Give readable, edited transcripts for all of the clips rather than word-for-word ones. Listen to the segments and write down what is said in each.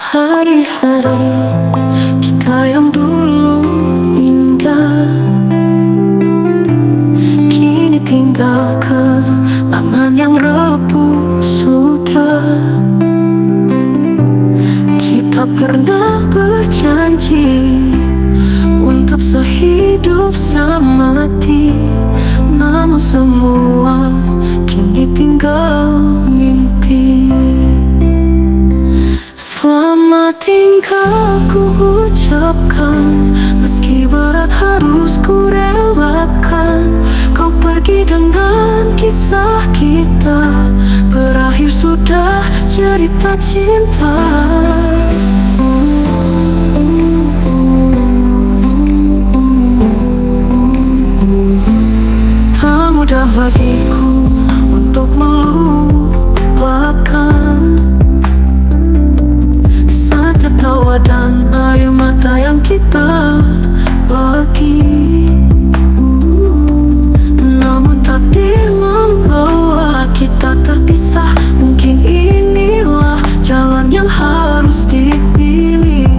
Hari-hari kita yang dulu indah kini tinggal kenangan yang repuh sudah. Kita pernah berjanji untuk sehidup semati, namun semua kini tinggal mimpi. Selamat tinggal ku ucapkan, meski berat harus ku relakan. Kau pergi dengan kisah kita, berakhir sudah cerita cinta. Tak mudah bagiku untuk melupakan tawa dan air mata yang kita bagi. Namun takdir membawa kita terpisah. Mungkin inilah jalan yang harus dipilih.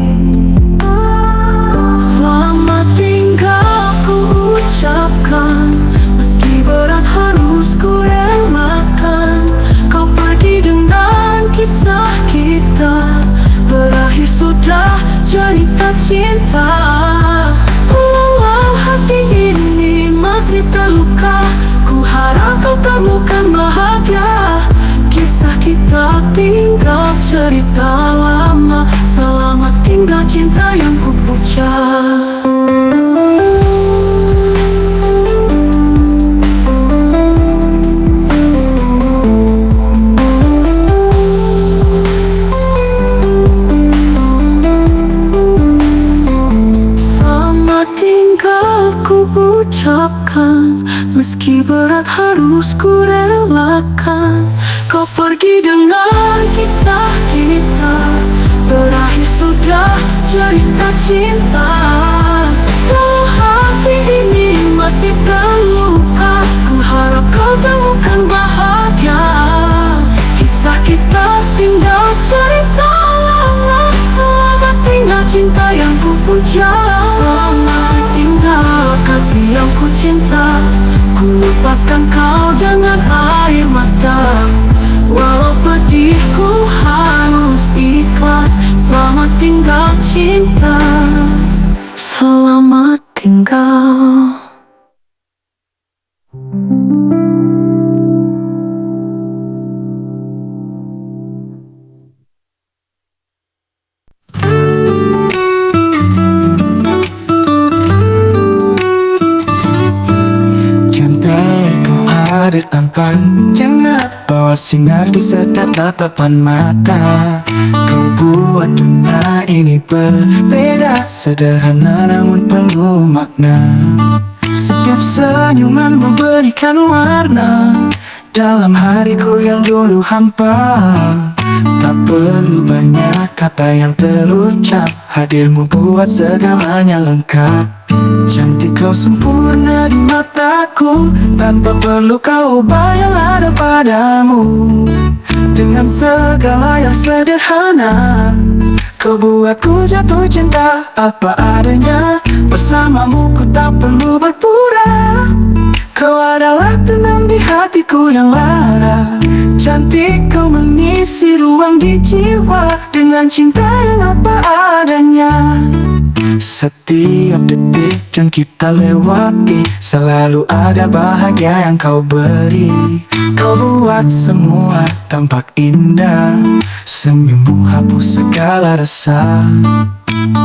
Selamat tinggal ku ucapkan, meski berat harus ku relakan. Kau pergi dengan kisah kita, berakhir sudah cerita cinta. Walau hati ini masih terluka, ku harap kau temukan bahagia. Kisah kita tinggal cerita lama, selamat tinggal cinta yang ku puja. Ucapkan, meski berat harus ku relakan. Kau pergi dengan kisah kita, berakhir sudah cerita cinta. Walau hati ini masih terluka, ku harap kau temukan bahagia. Kisah kita tinggal cerita lama, selamat tinggal cinta yang ku puja. Selamat tinggal kasih yang ku cinta, ku lepaskan kau dengan air mata. Walau pedihku harus ikhlas, selamat tinggal cinta, selamat tinggal. Hadir tanpa rencana, bawa sinar di setiap tatapan mata. Kau buat dunia ini berbeda, sederhana namun penuh makna. Setiap senyuman memberikan warna dalam hariku yang dulu hampa. Tak perlu banyak kata yang terucap, hadirmu buat segalanya lengkap. Cantik kau sempurna di mataku, tanpa perlu kau ubah yang ada padamu. Dengan segala yang sederhana, kau buatku jatuh cinta apa adanya. Bersamamu ku tak perlu berpura, kau adalah tenang di hatiku yang lara. Cantik kau mengisi ruang di jiwa, dengan cinta yang apa adanya. Setiap detik yang kita lewati, selalu ada bahagia yang kau beri. Kau buat semua tampak indah, senyummu hapus segala rasa.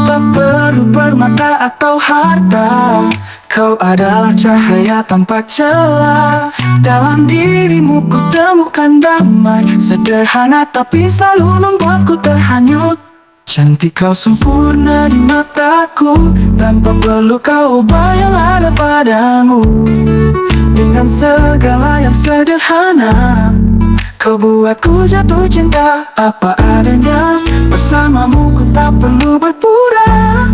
Tak perlu permata atau harta, kau adalah cahaya tanpa celah. Dalam dirimu ku temukan damai, sederhana tapi selalu membuatku terhanyut. Cantik kau sempurna di mataku, tanpa perlu kau ubah yang ada padamu. Dengan segala yang sederhana, kau buatku jatuh cinta apa adanya. Bersamamu ku tak perlu berpura,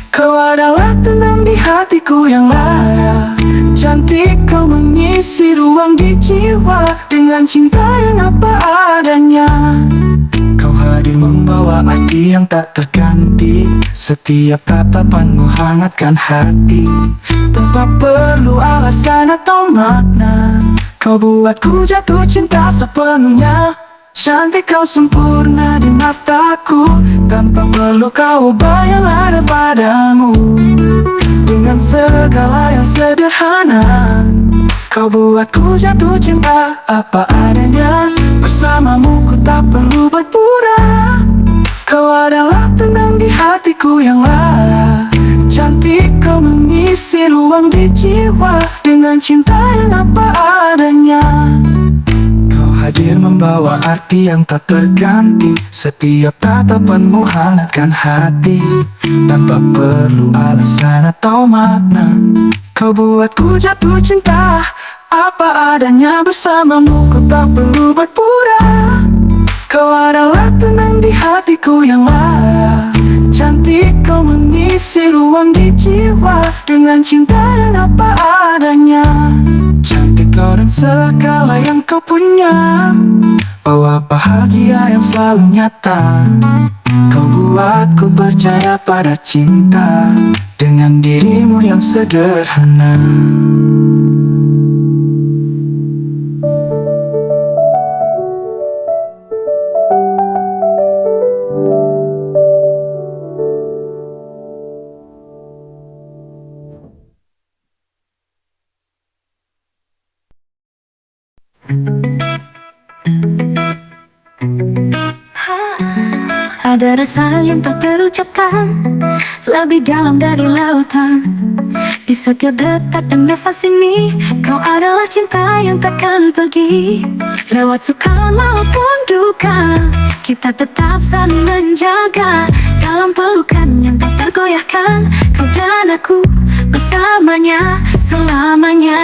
kau adalah tenang di hatiku yang lara. Cantik kau mengisi ruang di jiwa, dengan cinta yang apa adanya. Kau hadir membawa arti yang tak terganti. Setiap tatapanmu hangatkan hati, tanpa perlu alasan atau makna. Kau buatku jatuh cinta sepenuhnya. Cantik kau sempurna di mataku, tanpa perlu kau ubah yang ada padamu. Dengan segala yang sederhana, kau buatku jatuh cinta apa adanya. Bersamamu ku tak perlu berpura. Kau adalah tenang di hatiku yang lara. Cantik kau mengisi ruang di jiwa, dengan cinta yang apa adanya. Hadir membawa arti yang tak terganti. Setiap tatapanmu hangatkan hati, tanpa perlu alasan atau makna. Kau buatku jatuh cinta apa adanya. Bersamamu ku tak perlu berpura. Kau adalah tenang di hatiku yang lara. Cantik kau mengisi ruang di jiwa, dengan cinta yang apa adanya. Cantik kau dan segala yang kau punya, bawa bahagia yang selalu nyata. Kau buatku percaya pada cinta, dengan dirimu yang sederhana. Ada rasa yang tak terucapkan, lebih dalam dari lautan. Di setiap detak dan nafas ini, kau adalah cinta yang takkan pergi. Lewat suka maupun duka, kita tetap saling menjaga. Dalam pelukan yang tak tergoyahkan, kau dan aku bersamanya selamanya.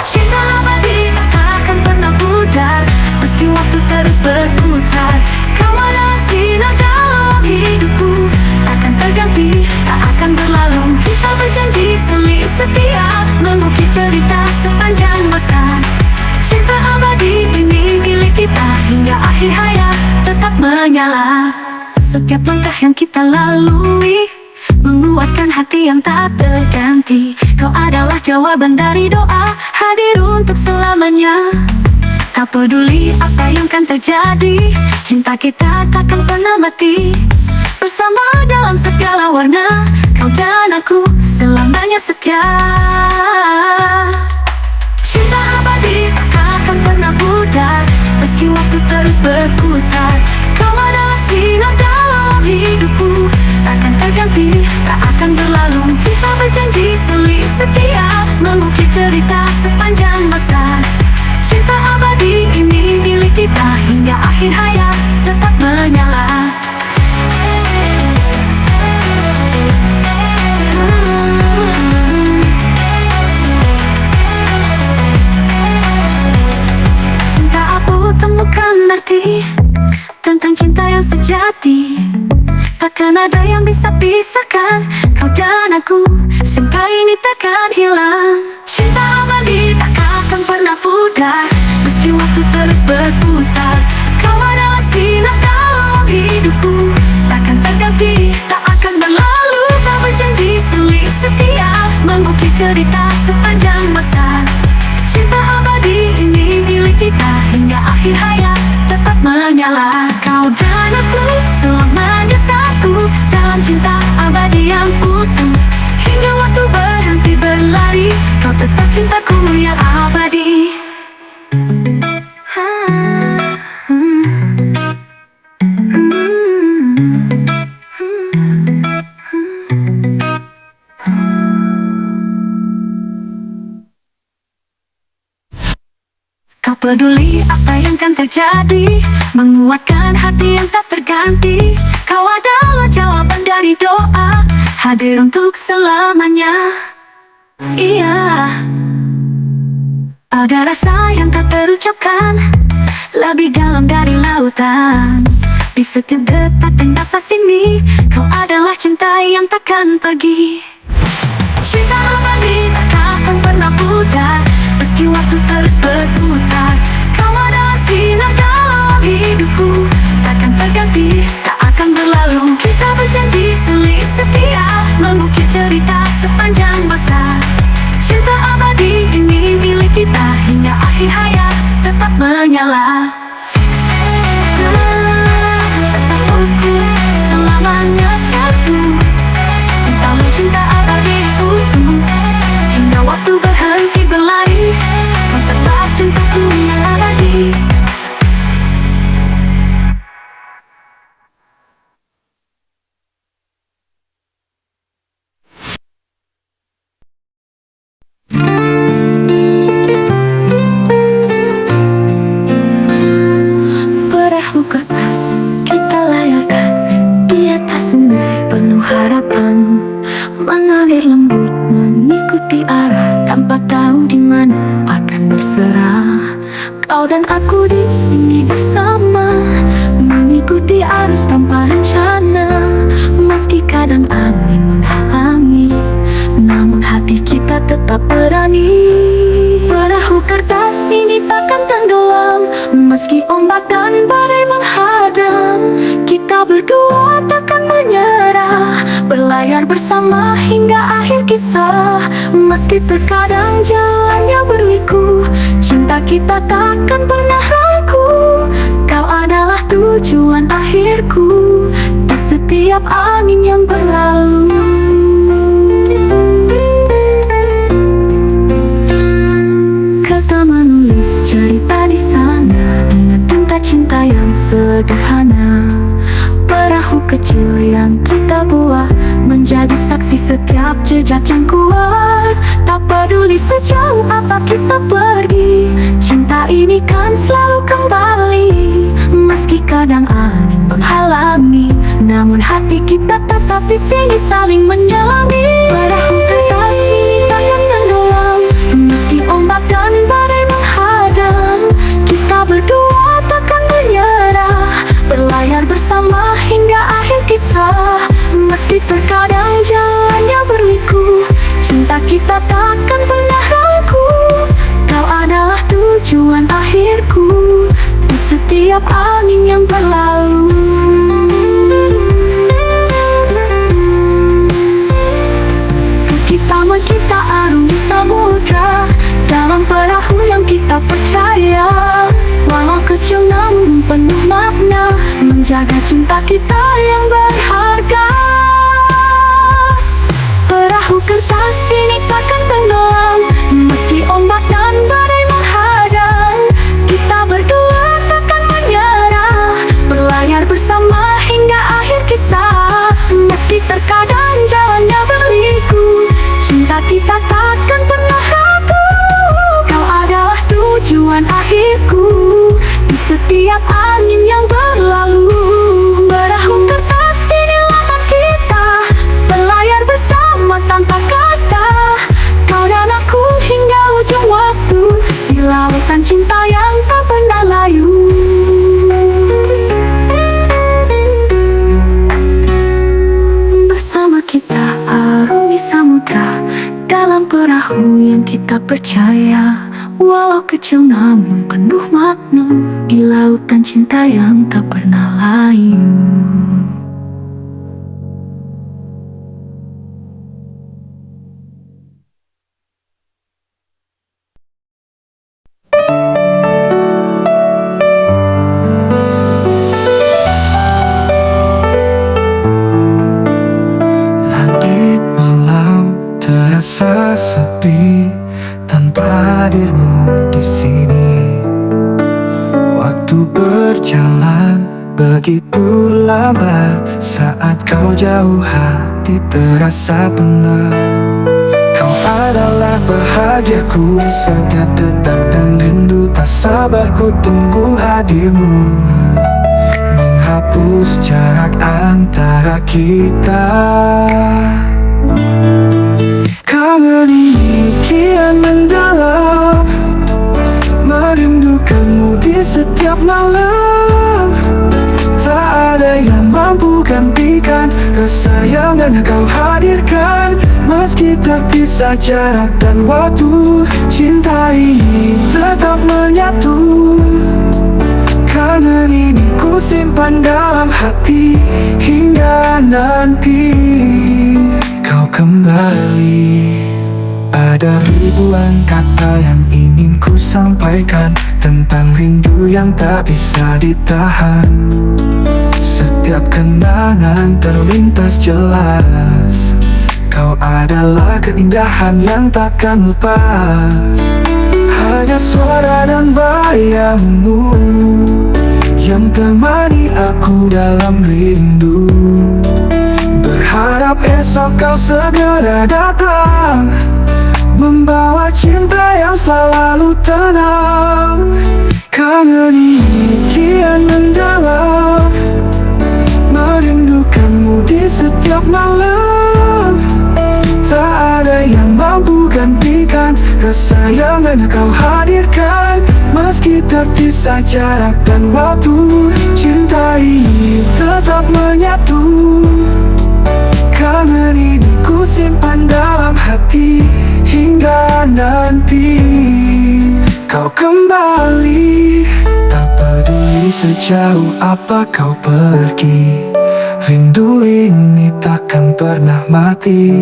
Cinta abadi tak akan pernah pudar, meski waktu terus berputar. Kau adalah sinar dalam hidupku, takkan terganti, tak akan berlalu. Kita berjanji saling setia, mengukir cerita sepanjang masa. Cinta abadi ini milik kita, hingga akhir hayat tetap menyala. Setiap langkah yang kita lalui menguatkan hati yang tak terganti. Kau adalah jawaban dari doa, hadir untuk selamanya. Tak peduli apa yang kan terjadi, cinta kita takkan pernah mati. Bersama dalam segala warna, kau dan aku selamanya setia. Cinta abadi tak akan pernah pudar, meski waktu terus berputar. Kau adalah sinar dalam hidupku, takkan terganti, tak akan berlalu. Kita berjanji saling setia, mengukir cerita sepanjang masa. Cinta abadi ini milik kita, hingga akhir hayat tetap menyala. Cinta aku temukan arti tentang cinta yang sejati. Takkan ada yang bisa pisahkan kau dan aku, cinta ini takkan hilang. Cinta abadi tak akan pernah pudar, meski waktu terus berputar. Kau adalah sinar dalam hidupku, takkan terganti, tak akan berlalu. Tak berjanji saling setia, mengukir cerita sepanjang masa. Cinta abadi ini milik kita, hingga akhir hayat tetap menyala. Kau dan aku selamanya satu, dalam cinta abadi yang utuh. Hingga waktu berhenti berlari, kau tetap cintaku yang abadi. Kau peduli apa yang kan terjadi, menguatkan hati yang tak terganti. Kau adalah jawaban dari doa, hadir untuk selamanya. Iya, ada rasa yang tak terucapkan, lebih dalam dari lautan. Di setiap detak dan nafas ini, kau adalah cinta yang takkan pergi. Cinta abadi tak akan pernah pudar, meski waktu terus berputar. Kau adalah sinar dalam hidupku, takkan terganti, arah tanpa tahu di mana akan berserah. Kau dan aku di sini bersama, mengikuti arus tanpa rencana. Meski kadang angin menghalangi, namun hati kita tetap berani. Perahu kertas ini takkan tenggelam, meski ombak dan badai menghadang. Kita berdua takkan menyerah, berlayar bersama hingga akhir kisah. Meski terkadang jalannya berliku, cinta kita takkan pernah ragu. Kau adalah tujuan akhirku di setiap angin yang berlalu. Kata menulis cerita di sana dengan tinta cinta yang sederhana. Perahu kecil yang kita buat menjadi saksi setiap jejak yang kuat. Tak peduli sejauh apa kita pergi, cinta ini kan selalu kembali. Meski kadang angin menghalangi, namun hati kita tetap di sini saling menyelami. Perahu kertas ini takkan tenggelam, meski ombak dan badai menghadang. Kita berdua takkan menyerah, berlayar bersama hingga akhir kisah. Meski terkadang jalannya berliku, cinta kita takkan pernah ragu. Kau adalah tujuan akhirku di setiap angin yang berlalu. Kita arungi samudra dalam perahu yang kita percaya. Walau kecil namun penuh makna, menjaga cinta kita yang berharga. Perahu kertas ini takkan tenggelam, meski ombak dan badai menghadang. Kita berdua takkan menyerah, berlayar bersama hingga akhir kisah. Meski terkadang jalannya berliku, cinta kita takkan pernah ragu. Kau adalah tujuan akhirku di setiap angin yang berlalu. Perahu kertas inilah kita, berlayar bersama tanpa kata. Kau dan aku hingga ujung waktu, di lautan cinta yang tak pernah layu. Bersama kita arungi samudra dalam perahu yang kita percaya. Walau kecil namun penuh makna, di lautan cinta yang tak pernah layu. Langit malam terasa sepi tanpa hadirmu di sini. Waktu berjalan begitu lambat, saat kau jauh hati terasa penat. Kau adalah bahagiaku, setiap detak dan rindu tak sabar ku tunggu hadirmu. Menghapus jarak antara kita. Kangen ini kian mendalam, merindukanmu di setiap malam. Tak ada yang mampu gantikan rasa yang kau hadirkan. Meski terpisah jarak dan waktu, cinta ini tetap menyatu. Kangen ini ku simpan dalam hati hingga nanti kau kembali. Ada ribuan kata yang ingin ku sampaikan tentang rindu yang tak bisa ditahan. Setiap kenangan terlintas jelas, kau adalah keindahan yang takkan lepas. Hanya suara dan bayangmu yang temani aku dalam rindu. Berharap esok kau segera datang, membawa cinta yang selalu tenang. Kangen ini kian mendalam, merindukanmu di setiap malam. Tak ada yang mampu ganti Kesayangan kau hadirkan, meski terpisah jarak dan waktu. Cinta ini tetap menyatu. Kangen ini ku simpan dalam hati, hingga nanti kau kembali. Tak peduli sejauh apa kau pergi, rindu ini takkan pernah mati.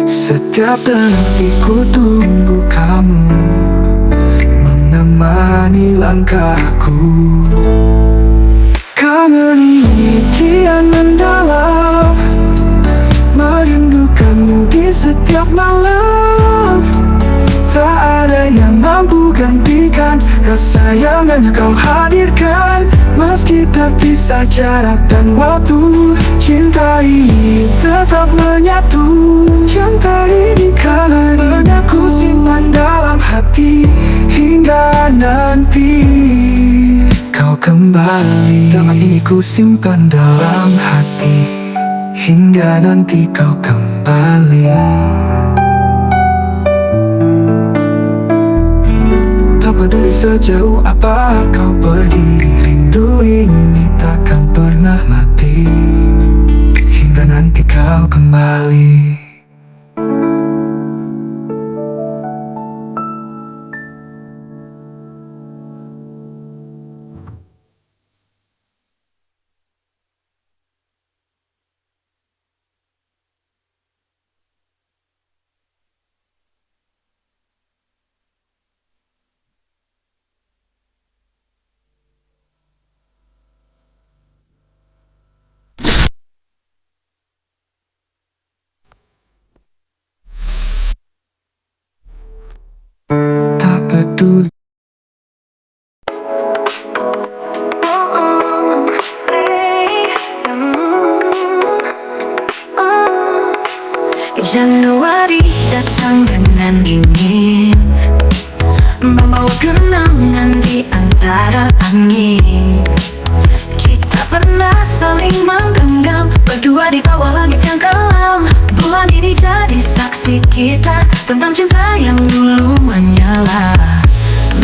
Setiap detik ku tunggu kamu, menemani langkahku. Kangen ini kian mendalam, merindukanmu di setiap malam. Tak ada yang mampu gantikan rasa yang kau hadirkan, meski terpisah jarak dan waktu. Cinta ini tetap menyatu. Cinta ini karenanya ku simpan dalam hati, hingga nanti kau kembali. Damai ini ku simpan dalam hati, hingga nanti kau kembali. Tak peduli sejauh apa kau pergi, rindu ini takkan pernah mati, hingga nanti kau kembali. Tak peduli. Januari datang dengan dingin, membawa kenangan di antara angin. Kita pernah saling menggenggam, berdua di bawah langit yang kelam. Bulan ini jadi saksi kita tentang cinta yang dulu menyala.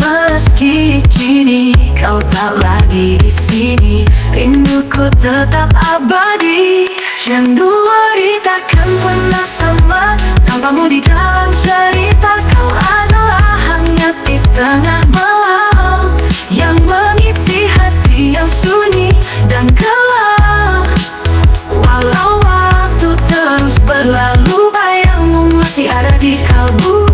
Meski kini kau tak lagi di sini, rinduku tetap abadi. Januari takkan pernah sama tanpamu di dalam cerita. Kau adalah hangat di tengah malam, yang mengisi hati yang sunyi dan gelap. Walau waktu terus berlalu, bayangmu masih ada di kalbu.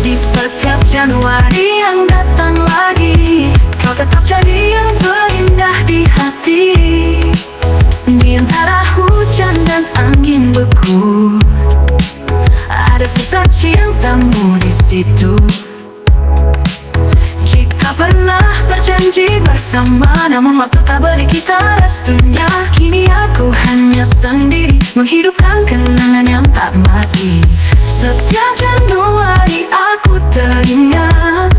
Di setiap Januari yang datang lagi, kau tetap jadi yang terindah di hati. Di antara hujan dan angin beku, ada sisa cintamu di situ. Kita pernah berjanji bersama, namun waktu tak beri kita restunya. Kini aku hanya sendiri, menghidupkan kenangan yang tak mati. Setiap Januari aku teringat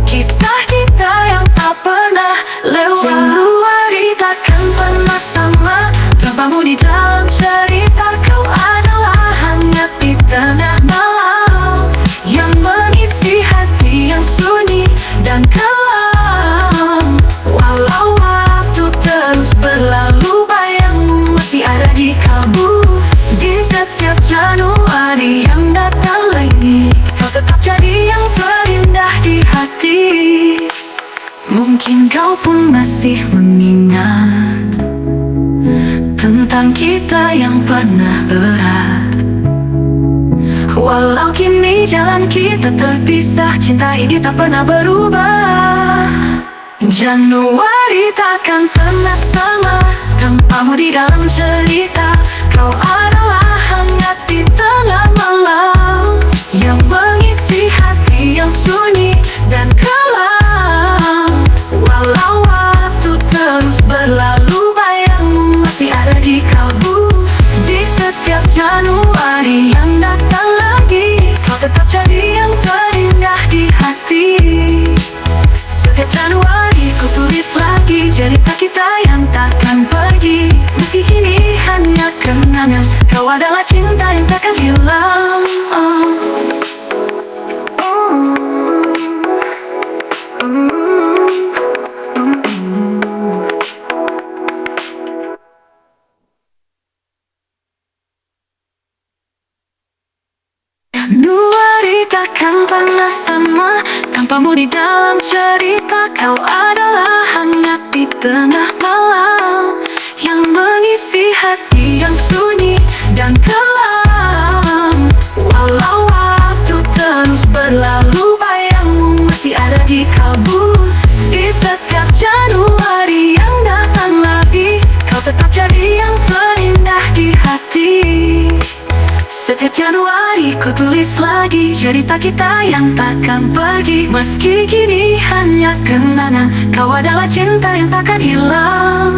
kisah kita yang tak pernah lewat. Januari takkan pernah sama tanpamu di dalam cerita. Kau adalah hangat di tengah malam, yang mengisi hati yang sunyi dan kelam. Walau waktu terus berlalu, bayangmu masih ada di kalbu. Di setiap Januari yang datang lagi, kau tetap jadi yang terindah di hati. Mungkin kau pun masih mengingat tentang kita yang pernah erat. Walau kini jalan kita terpisah, cinta ini tak pernah berubah. Januari takkan pernah sama tanpamu di dalam cerita. Kau adalah hangat di tengah malam, yang mengisi hati yang sunyi dan kelam. Walau waktu terus berlalu, bayangmu masih ada di kalbu. Di setiap Januari yang datang lagi, kau tetap jadi yang terindah di hati. Setiap Januari ku tulis lagi cerita kita yang takkan pergi. Meski kini hanya kenangan, kau adalah cinta yang takkan hilang. takkan pernah sama tanpamu di dalam cerita. Kau adalah hangat di tengah malam yang mengisi hati yang sunyi dan kelam. Walau waktu terus berlalu, bayangmu masih ada di kalbu. Di setiap Januari yang datang lagi, kau tetap jadi yang terindah di hati. Setiap Januari ku tulis lagi cerita kita yang takkan pergi. Meski kini hanya kenangan, kau adalah cinta yang takkan hilang.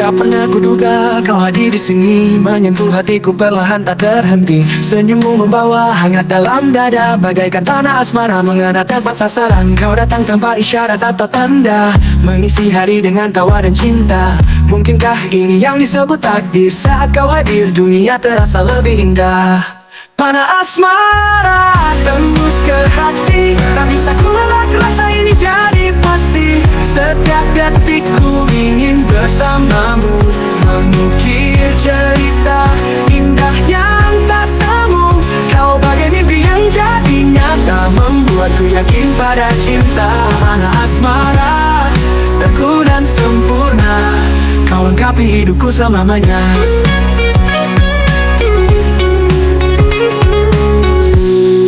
Tak pernah kuduga kau hadir di sini, menyentuh hatiku perlahan tak terhenti. Senyummu membawa hangat dalam dada, bagaikan tanah asmara mengena tempat sasaran. Kau datang tanpa isyarat atau tanda, mengisi hari dengan tawa dan cinta. Mungkinkah ini yang disebut takdir? Saat kau hadir dunia terasa lebih indah. Panah asmara tembus ke hati, tak bisa ku elak rasa ini jadi pasti. Setiap detikku ingin bersamamu, mengukir cerita indah yang tak semu. Kau bagai mimpi yang jadi nyata, membuatku yakin pada cinta. Panah asmara teguh dan sempurna, kau lengkapi hidupku selamanya.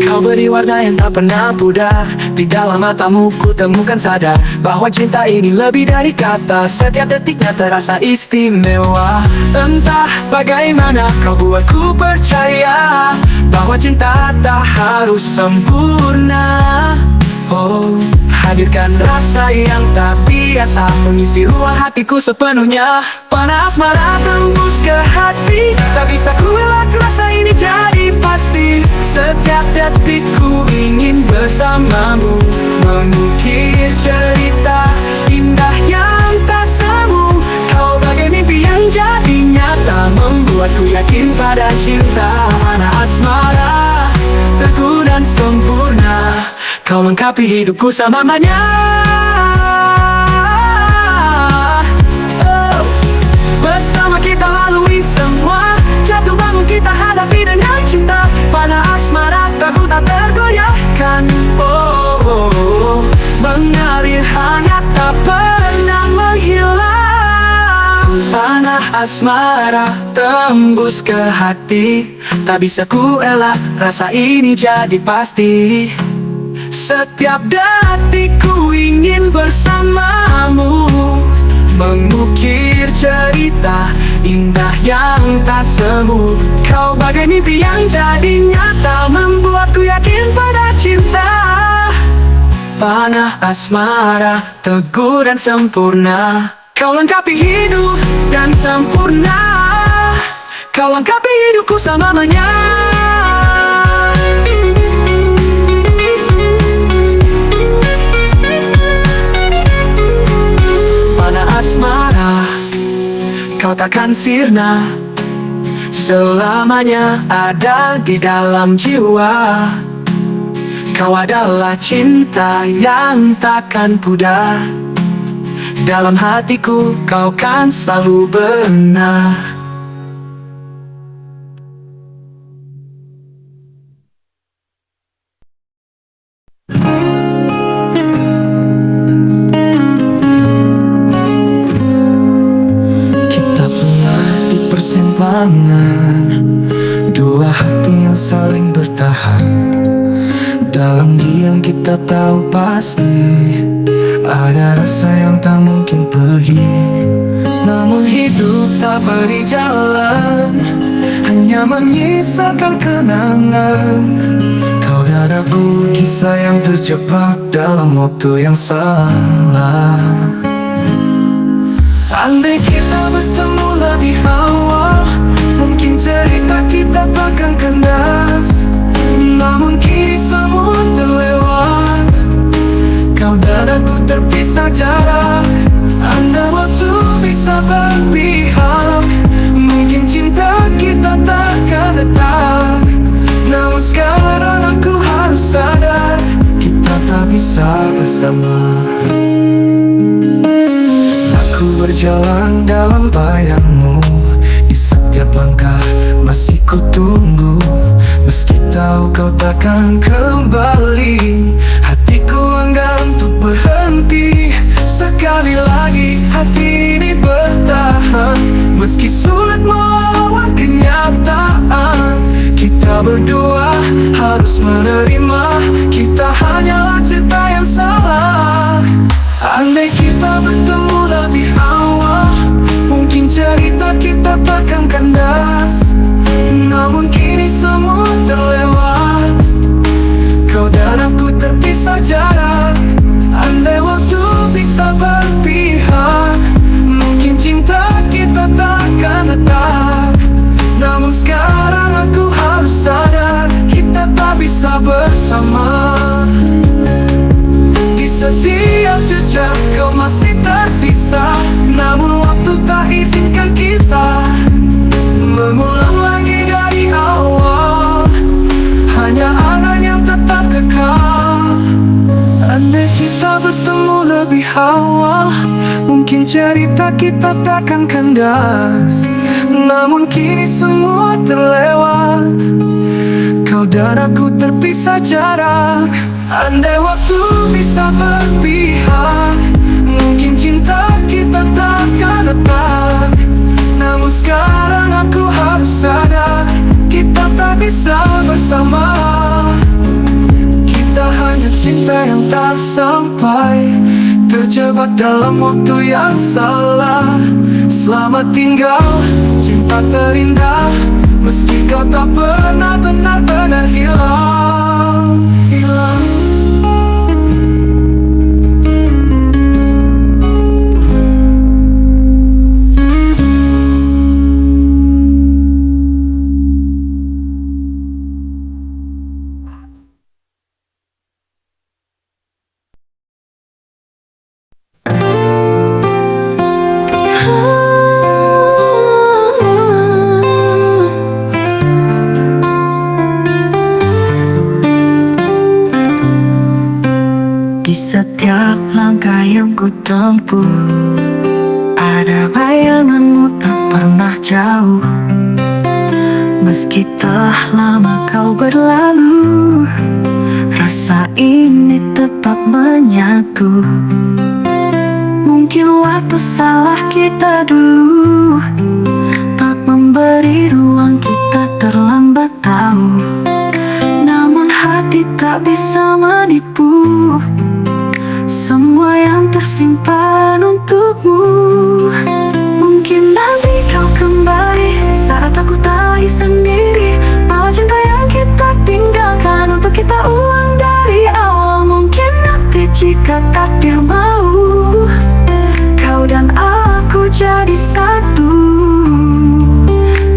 Kau beri warna yang tak pernah pudar, di dalam matamu ku temukan sadar bahwa cinta ini lebih dari kata. Setiap detiknya terasa istimewa. Entah bagaimana kau buatku percaya bahwa cinta tak harus sempurna. Oh, hadirkan rasa yang tak biasa, mengisi ruang hatiku sepenuhnya. Panah asmara tembus ke hati, tak bisa ku elak rasa ini jadi pasti. Setiap detikku ingin bersamamu, mengukir cerita indah yang tak semu. Kau bagai mimpi yang jadi nyata, membuatku yakin pada cinta. Panah asmara teguh dan sempurna, kau lengkapi hidupku selamanya. Oh, bersama kita lalui semua, jatuh bangun kita hadapi dengan cinta. Panah asmara teguh tak tergoyahkan. Oh, oh, oh, mengalir hangat tak pernah menghilang. Panah asmara tembus ke hati, tak bisa ku elak rasa ini jadi pasti. Setiap detikku ingin bersamamu, mengukir cerita indah yang tak semu. Kau bagai mimpi yang jadi nyata, membuatku yakin pada cinta. Panah asmara teguh dan sempurna, kau lengkapi hidup dan sempurna. Kau lengkapi hidupku selamanya. Panah asmara, kau takkan sirna, selamanya ada di dalam jiwa. Kau adalah cinta yang takkan pudar, dalam hatiku kau kan selalu benar. Kita pernah di persimpangan, dua hati yang saling bertahan. Dalam diam kita tahu pasti ada rasa yang tak mungkin pergi. Namun hidup tak beri jalan, hanya menyisakan kenangan. Kau dan aku kisah yang terjebak dalam waktu yang salah. Andai kita bertemu lebih awal, mungkin cerita kita takkan kandas. Namun kini semua terlewat, kau dan aku terpisah jarak. Andai waktu bisa berpihak, mungkin cinta kita takkan tetap. Namun sekarang aku harus sadar, kita tak bisa bisa bersama. Aku berjalan dalam bayangmu, di setiap langkah masih ku tunggu. Meski tahu kau takkan kembali, hatiku enggan untuk berhenti. Sekali lagi hati ini bertahan, meski sulit melawan kenyataan. Kita berdua harus menerima, kita hanyalah cinta yang salah. Andai kita bertemu lebih awal, mungkin cerita kita takkan kandas. Namun kini semua terlewat, kau dan aku terpisah jarak. Andai waktu bisa berpihak, mungkin cinta kita takkan retak. Namun sekarang aku harus sadar, kita tak bisa bersama. Di setiap jejak kau masih tersisa, namun waktu tak izinkan kita mengulang lagi dari awal. Hanya angan yang tetap kekal. Andai kita bertemu lebih awal, mungkin cerita kita takkan kandas. Namun kini semua terlewat, kau dan aku terpisah jarak. Andai waktu bisa berpihak, mungkin cinta kita takkan retak. Namun sekarang aku harus sadar, kita tak bisa bersama. Kita hanya cinta yang tak sampai, terjebak dalam waktu yang salah. Selamat tinggal, cinta terindah, meski kau tak pernah benar-benar hilang. Di setiap langkah yang ku tempuh, ada bayanganmu tak pernah jauh. Meski telah lama kau berlalu, rasa ini tetap menyatu. Mungkin waktu salah kita dulu, tak memberi ruang kita terlambat tahu. Namun hati tak bisa menipu semua yang tersimpan untukmu. Mungkin nanti kau kembali saat aku tak lagi sendiri, bawa cinta yang kita tinggalkan untuk kita ulang dari awal. Mungkin nanti jika takdir mau, kau dan aku jadi satu.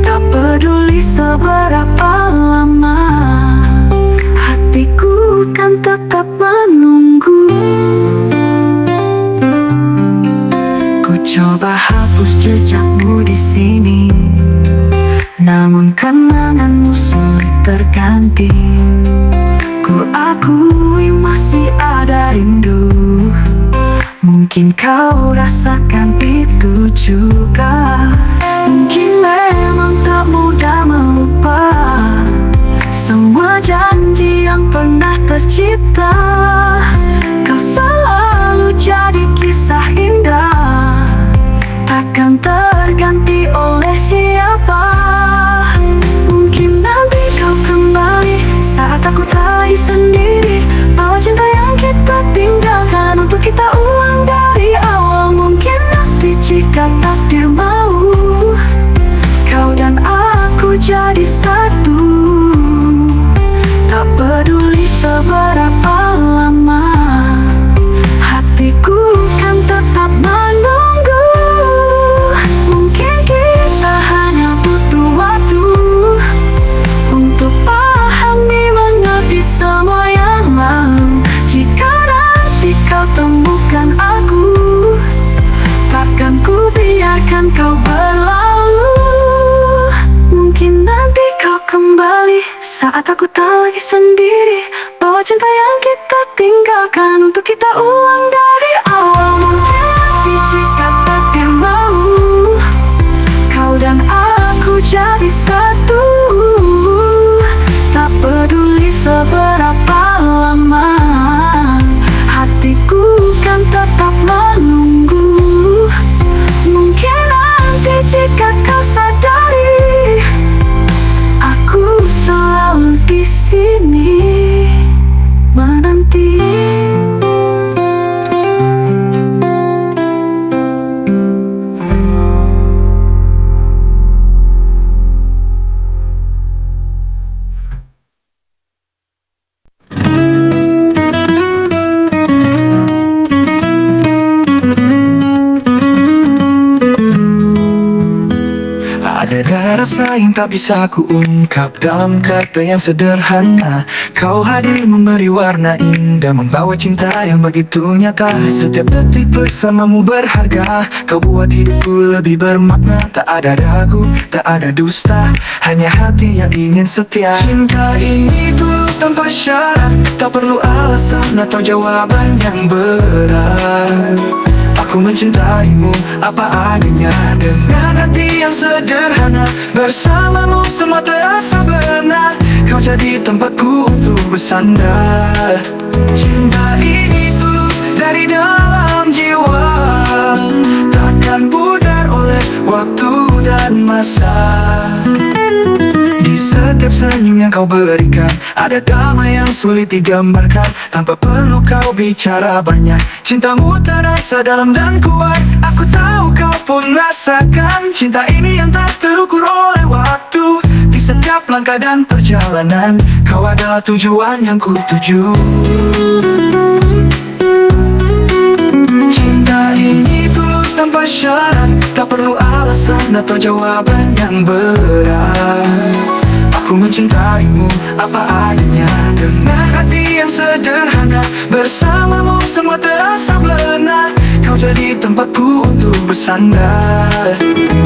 Tak peduli seberapa lama, hatiku kan tetap menunggu. Coba hapus jejakmu di sini, namun kenanganmu sulit terganti. Ku akui masih ada rindu, mungkin kau rasakan itu juga. Mungkin memang tak mudah melupa semua janji yang pernah tercipta. Kau selalu jadi kisah indah, takkan terganti oleh siapa. Mungkin nanti kau kembali saat aku tak lagi sendiri, bawa cinta yang kita tinggalkan untuk kita ulang dari awal. Mungkin nanti jika takdir mau, kau dan aku jadi satu. Tak peduli seberapa lama, hatiku kan tetap menunggu. Mungkin kita hanya butuh waktu untuk pahami, mengerti semua yang lalu. Jika nanti kau temukan aku, takkan ku biarkan kau berlalu. Mungkin nanti kau kembali saat aku tak lagi sendiri, Bawa cinta yang kita tinggalkan untuk kita ulang dari awal. Tapi jika takdir mau, kau dan aku jadi satu. Tak peduli seberapa lama, hatiku kan tetap menunggu. Mungkin nanti jika kau sadari, aku selalu di sini menanti. Ada rasa yang tak bisa ku ungkap dalam kata yang sederhana. Kau hadir memberi warna indah, membawa cinta yang begitu nyata. Setiap detik bersamamu berharga, kau buat hidupku lebih bermakna. Tak ada ragu, tak ada dusta, hanya hati yang ingin setia. Cinta ini tulus tanpa syarat, tak perlu alasan atau jawaban yang berat. Aku mencintaimu apa adanya, dengan hati yang sederhana. Bersamamu semua terasa benar, kau jadi tempatku untuk bersandar. Cinta ini tulus dari dalam jiwa, takkan pudar oleh waktu dan masa. Di setiap senyum yang kau berikan, ada damai yang sulit digambarkan. Tanpa perlu kau bicara banyak, cintamu terasa dalam dan kuat. Aku tahu kau pun rasakan cinta ini yang tak terukur oleh waktu. Di setiap langkah dan perjalanan, kau adalah tujuan yang ku tuju. Cinta ini tulus tanpa syarat, tak perlu alasan atau jawaban yang berat. Aku mencintaimu apa adanya, dengan hati yang sederhana. Bersamamu semua terasa benar, kau jadi tempatku untuk bersandar.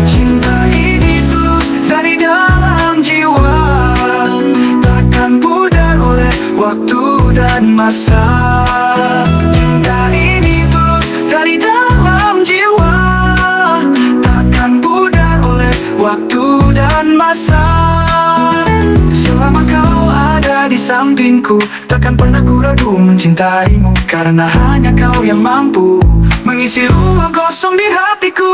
Cinta ini tulus dari dalam jiwa, takkan pudar oleh waktu dan masa. Cinta ini tulus dari dalam jiwa, takkan pudar oleh waktu dan masa. Selama kau ada di sampingku, takkan pernah ku ragu mencintaimu. Karena hanya kau yang mampu mengisi ruang kosong di hatiku.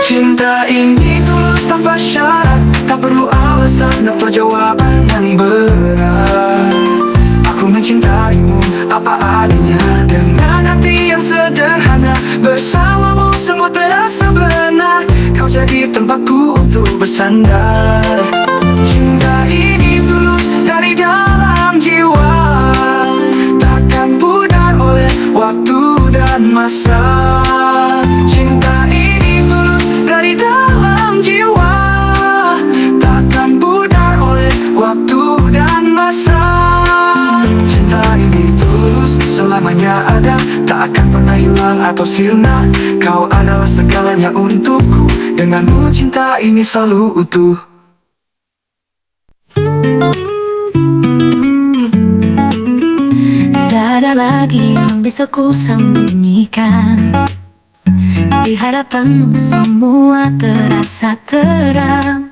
Cinta ini tulus tanpa syarat, tak perlu alasan atau jawaban yang berat. Aku mencintaimu apa adanya, dengan hati yang sederhana. Bersamamu semua terasa benar, kau jadi tempatku untuk bersandar. Cinta ini tulus dari dalam jiwa, takkan pudar oleh waktu dan masa. Cinta ini tulus dari dalam jiwa, takkan pudar oleh waktu dan masa. Cinta ini tulus selamanya ada, tak akan pernah hilang atau sirna. Kau adalah segalanya untukku, denganmu cinta ini selalu utuh. Tak ada lagi yang bisa ku sembunyikan, di hadapanmu semua terasa terang.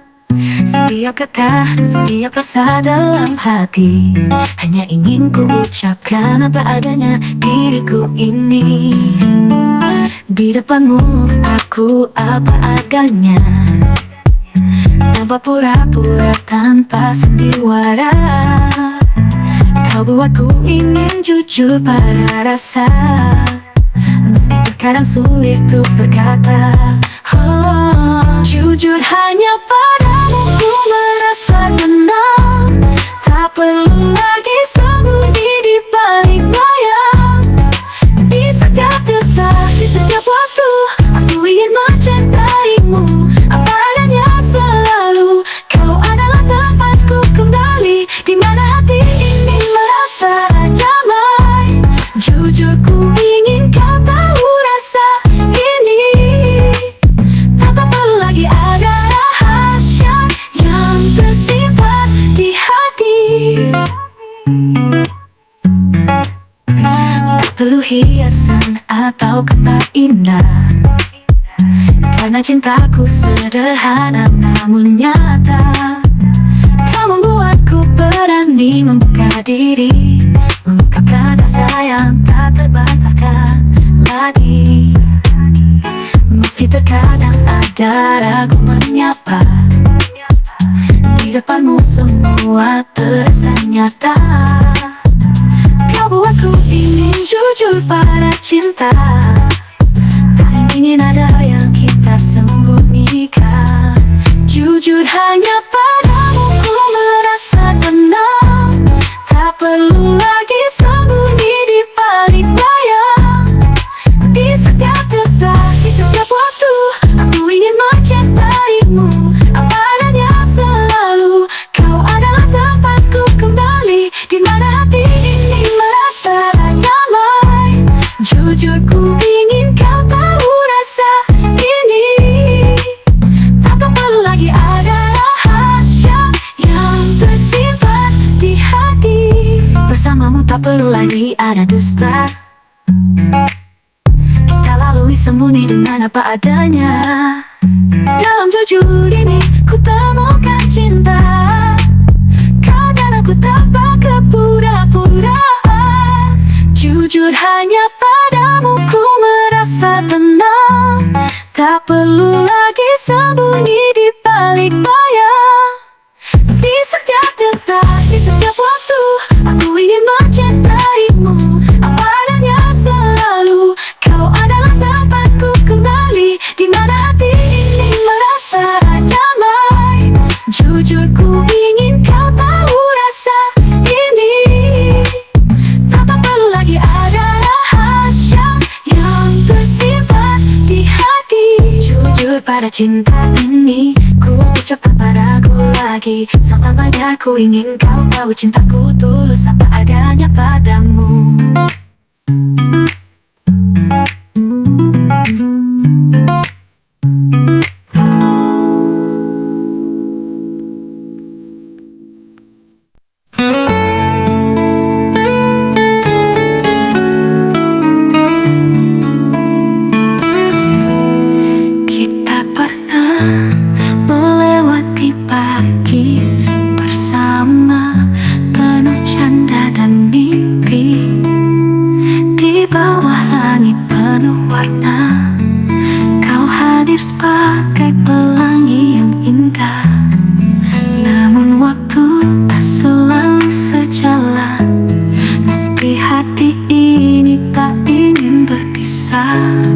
Setiap kata, setiap rasa dalam hati, hanya ingin ku ucapkan apa adanya diriku ini. Di depanmu aku apa adanya, tanpa pura-pura, tanpa sandiwara. Kau buatku ingin jujur pada rasa, meski terkadang sulit untuk berkata. Oh, jujur hanya padamu ku merasa tenang, tak perlu lagi sembunyi di balik bayang. Di setiap detak, di setiap waktu, aku ingin mencintaimu apa adanya selalu. Kau adalah tempatku kembali, di mana hati ini merasa damai. Jujur ku ingin kau tahu rasa ini. pernah tahu kata indah, karena cintaku sederhana namun nyata. Kau membuatku berani membuka diri, mengungkapkan rasa yang tak terbantahkan lagi. Meski terkadang ada ragu menyapa, di depanmu semua terasa nyata. Kau buatku ingin jujur pada cinta, tak ingin ada yang kita sembunyikan. Jujur hanya padamu ku merasa tenang, tak perlu lagi sembunyi di balik bayang. Di setiap detak, di setiap waktu, aku ingin mencintaimu apa adanya selalu. Kau adalah tempatku kembali, di mana hati ini merasa damai. Jujur ku ingin kau tahu rasa ini, tanpa perlu lagi ada rahasia yang tersimpan di hati. Bersamamu tak perlu lagi ada dusta, kita lalui sembunyi dengan apa adanya. Dalam jujur ini ku temukan cinta, kau dan aku tanpa kepura-puraan. Jujur hanya padamu ku merasa tenang, tak perlu lagi sembunyi di balik bayang. Di setiap detak, di setiap waktu, aku ingin mencintaimu apa adanya selalu. Kau adalah tempatku kembali, di mana hati ini merasa damai. Jujur ku ingin kau tahu rasa ini, tanpa perlu lagi ada rahasia yang tersimpan di hati. Jujur pada cinta ini, ku ucap tanpa ragu lagi. Selamanya ku ingin kau tahu cintaku tulus apa adanya padamu. Kita pernah melewati pagi bersama, penuh canda dan mimpi. Di bawah langit penuh warna, kau hadir sebagai pelangi yang indah. Namun waktu tak selalu sejalan, meski hati ini tak ingin berpisah.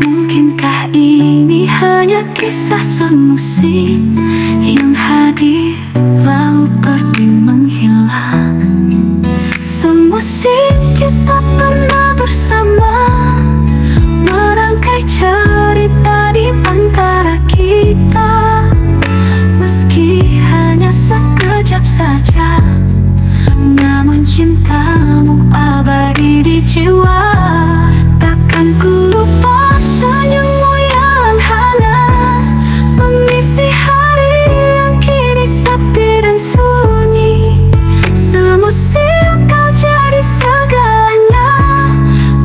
Mungkinkah ini hanya kisah semusim yang hadir lalu pergi menghilang. Semusim kita pernah bersama, merangkai cerita di antara kita. Meski hanya sekejap saja, namun cintamu abadi di jiwa. Takkan ku lupa senyummu yang hangat, mengisi hari yang kini sepi dan sunyi. Semusim kau jadi segalanya,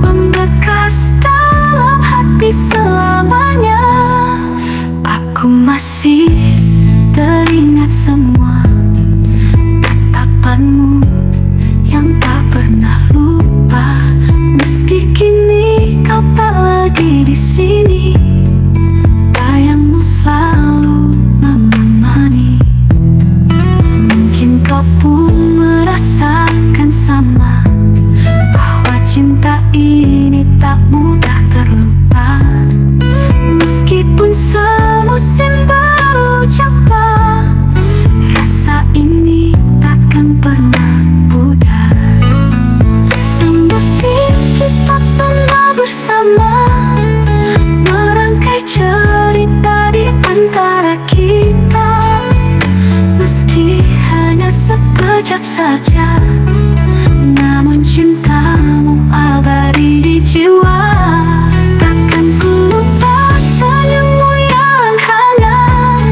membekas dalam hati selamanya. Aku masih teringat semua tatapanmu yang tak pernah lupa. Meski kini kau tak lagi di sini, bayangmu selalu menemani. Mungkin kau pun merasakan sama, bahwa cinta ini tak mudah terlupa. Meskipun semusim berucapkan, rasa ini takkan pernah pudar. Semusim kita pernah bersama, merangkai cerita di antara kita. Meski hanya sekejap saja, namun cintamu abadi di jiwa. Takkan ku lupa senyummu yang hangat,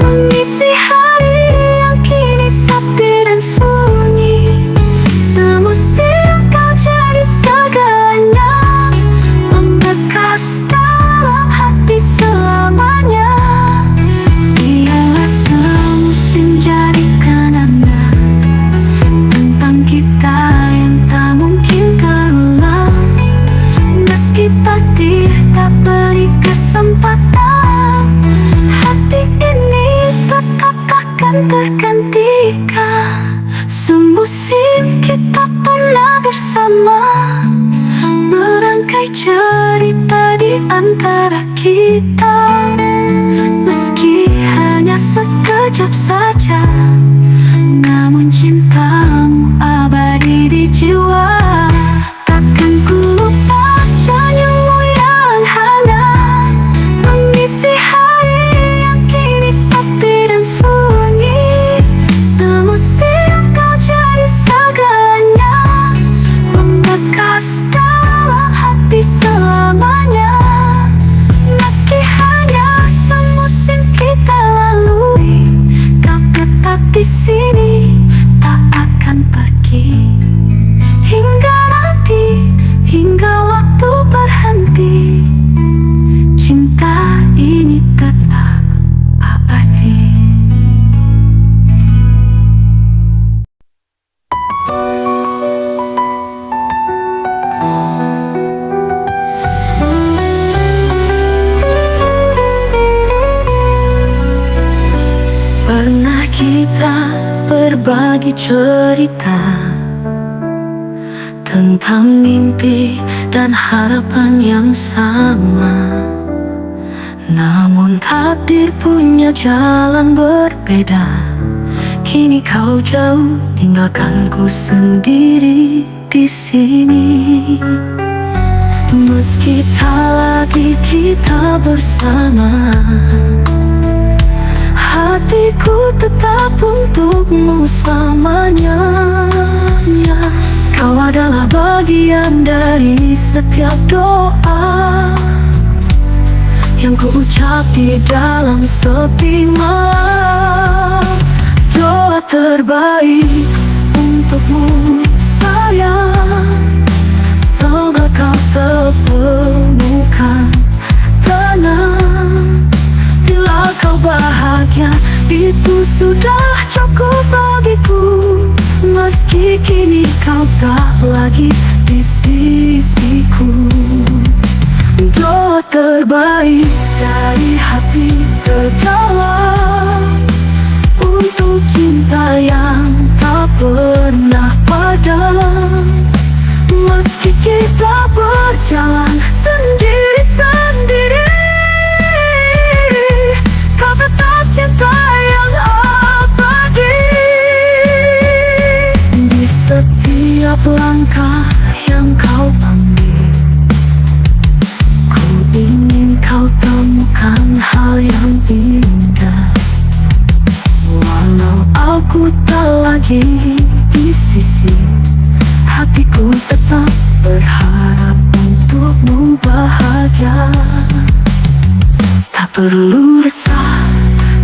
mengisi hari yang kini sepi dan sunyi. Semusim kau jadi segalanya, takdir tak beri kesempatan, hati ini tetap akan tergantikan. Semusim kita pernah bersama, merangkai cerita di antara kita. Meski hanya sekejap saja, namun cintamu abadi di jiwa. Takkan ku lupa senyummu yang hangat, mengisi hari yang kini sepi dan sunyi. Semusim kau jadi segalanya, membekas dalam hati selamanya. Meski hanya semusim kita lalui, kau tetap di sini, tak akan pergi. Hingga nanti, hingga waktu berhenti, cinta ini tetap abadi. Pernah kita berbagi cerita tentang mimpi dan harapan yang sama. Namun takdir punya jalan berbeda. Kini kau jauh, tinggalkan ku sendiri di sini. Meski tak lagi kita bersama, hatiku tetap untukmu selamanya. Kau adalah bagian dari setiap doa yang ku ucap di dalam sepi malam. Doa terbaik untukmu sayang, semoga kau temukan tenang. Bila kau bahagia, itu sudah cukup bagiku. Meski kini kau tak lagi di sisiku, doa terbaik dari hati terdalam untuk cinta yang tak pernah padam. Meski kita berjalan sendiri-sendiri, kau tetap cinta yang abadi. Di setiap langkah yang kau ambil, ku ingin kau temukan hal yang indah. Walau aku tak lagi di sisi, hatiku tetap berharap untukmu bahagia. Tak perlu resah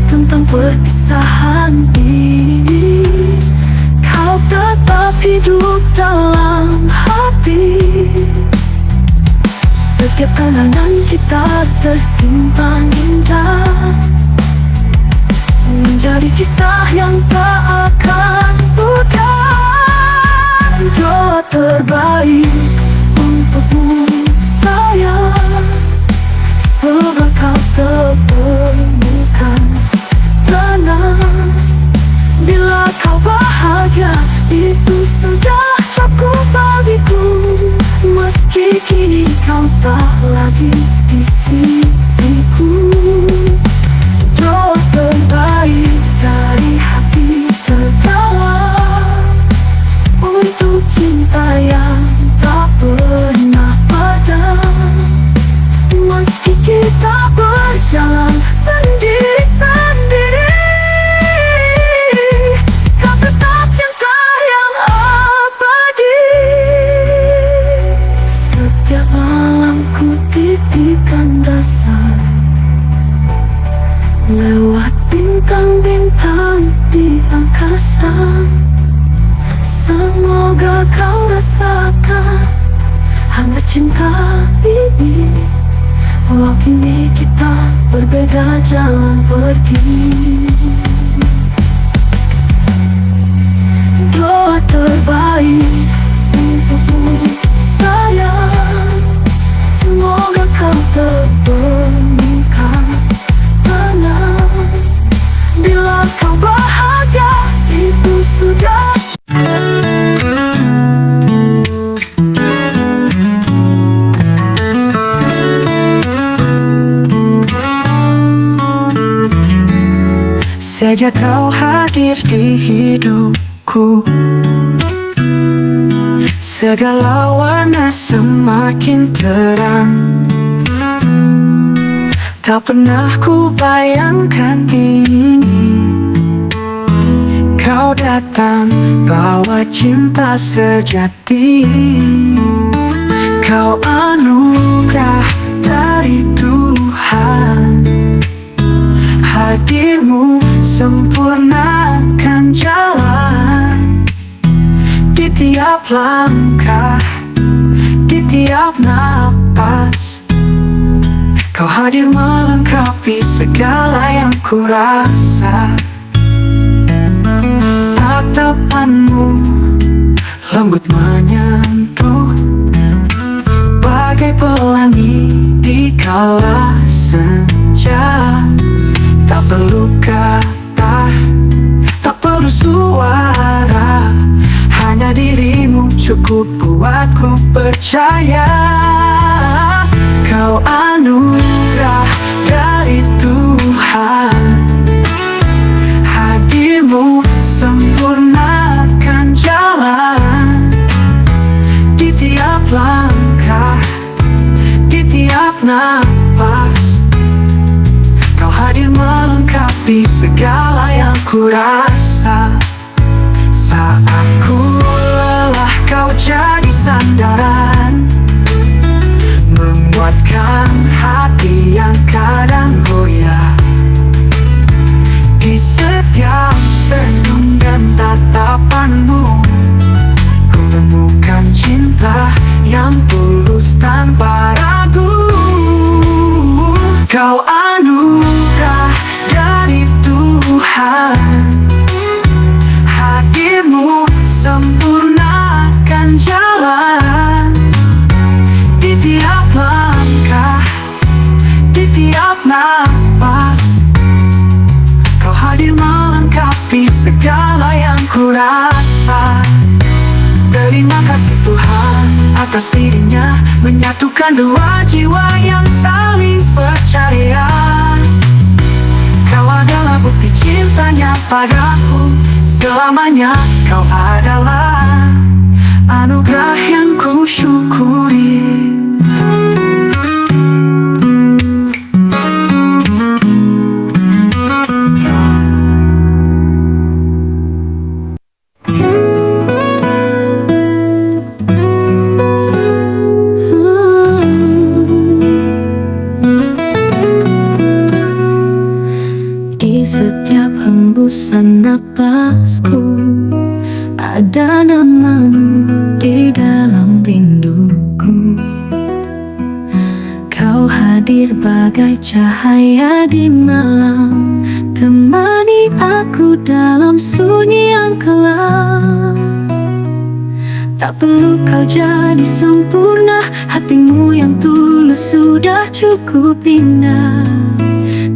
tentang perpisahan ini, kau tetap hidup dalam hati. Setiap kenangan kita tersimpan indah, menjadi kisah yang tak akan pudar. Doa terbaik untukmu sayang, semoga kau temukan tenang. Bila kau bahagia, itu sudah cukup bagiku. Meski kini kau tak lagi di sisiku, doa terbaik dari hati terdalam untuk cinta yang tak pernah padam. Meski kita berjalan sendiri-sendiri, kau tetap cinta yang abadi. Setiap malam ku titipkan dasar lewat bintang-bintang di angkasa. Semoga kau rasakan hangat cinta ini, walau kini kita berbeda jalan pergi. Doa terbaik untukmu sayang, semua terbentang. Tenang, bila kau bahagia, itu sudah. Sejak kau hadir di hidupku, segala warna semakin terang. Tak pernah ku bayangkan ini. Kau datang bawa cinta sejati. Kau anugerah dari Tuhan. Hadirmu sempurnakan jalan di tiap langkah, di tiap napas. Kau hadir melengkapi segala yang ku rasa. Tatapanmu lembut menyentuh, bagai pelangi di kala senja. Tak perlu kata, tak perlu suara, hanya dirimu cukup buatku percaya. Kau anugerah dari Tuhan. Hadirmu sempurnakan jalan di tiap langkah, di tiap napas. Kau hadir melengkapi segala yang ku rasa. Saat ku lelah, kau jadi sandaran, menguatkan hati yang kadang goyah. Di setiap senyum dan tatapanmu, ku temukan cinta yang tulus tanpa ragu. Kau anugerah dari Tuhan. Hadirmu sempurnakan jalan di tiap langkah, di tiap napas. Kau hadir melengkapi segala yang ku rasa. Terima kasih Tuhan atas dirinya, menyatukan dua jiwa yang saling percaya. Kau adalah bukti cintanya padaku, selamanya kau adalah anugerah yang ku syukuri. Di setiap hembusan napasku, ada namamu di dalam rinduku. Kau hadir bagai cahaya di malam, temani aku dalam sunyi yang kelam. Tak perlu kau jadi sempurna, hatimu yang tulus sudah cukup indah.